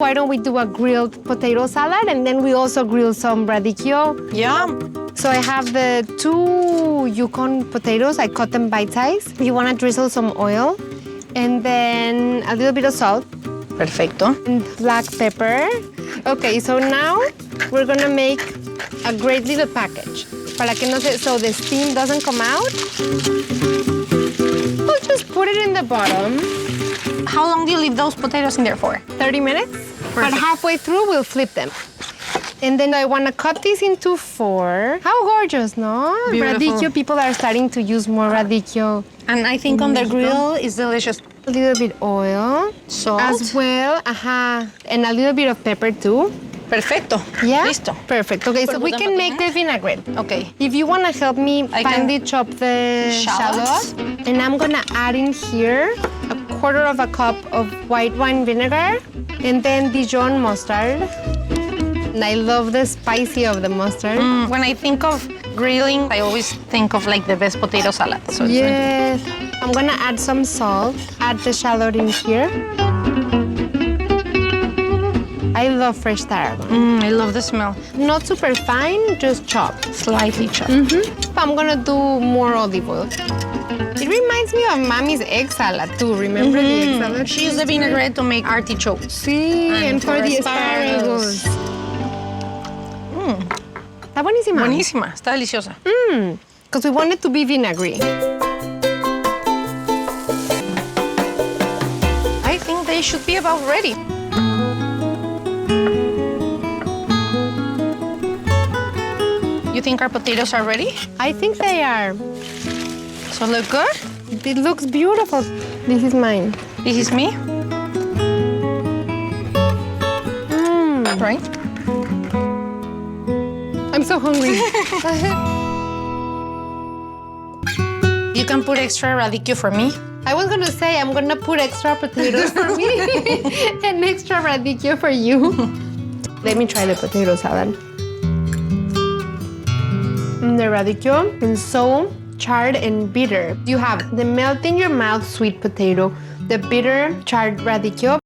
Why don't we do a grilled potato salad and then we also grill some radicchio? Yeah. So I have the 2 Yukon potatoes. I cut them bite size. You want to drizzle some oil and then a little bit of salt Perfecto. and black pepper. Okay, so now we're gonna make a great little package. Para que no se, so the steam doesn't come out. We'll just put it in the bottom. How long do you leave those potatoes in there for? 30 minutes. But halfway through, we'll flip them. And then I want to cut these into 4. How gorgeous, no? Beautiful. Radicchio, people are starting to use more radicchio. And I think on the grill is delicious. A little bit oil. Salt. As well, and a little bit of pepper too. Perfecto. Yeah? Listo. Perfect. Okay, so we can make the vinaigrette. Okay. If you want to help me I can- finely chop the Shallots. shallot, and I'm going to add in here a 1/4 cup of white wine vinegar, and then Dijon mustard. And I love the spicy of the mustard. When I think of grilling, I always think of like the best potato salad. So it's Yes. I'm gonna add some salt. Add the shallot in here. I love fresh tarragon. I love the smell. Not super fine, just chopped. Slightly chopped. I'm gonna do more olive oil. It reminds me of Mommy's egg salad too. Remember the egg salad? She used the vinaigrette to make artichokes. Sí, and for the asparagus. Está buenísima. Buenísima. Está deliciosa. Because we want it to be vinegary. I think they should be about ready. You think our potatoes are ready? I think they are. So look good? It looks beautiful. This is mine. This is me. Right? I'm so hungry. You can put extra radicchio for me. I was gonna say I'm gonna put extra potatoes for me and extra radicchio for you. Let me try the potato salad. The radicchio is so charred and bitter. You have the melt in your mouth sweet potato, the bitter charred radicchio,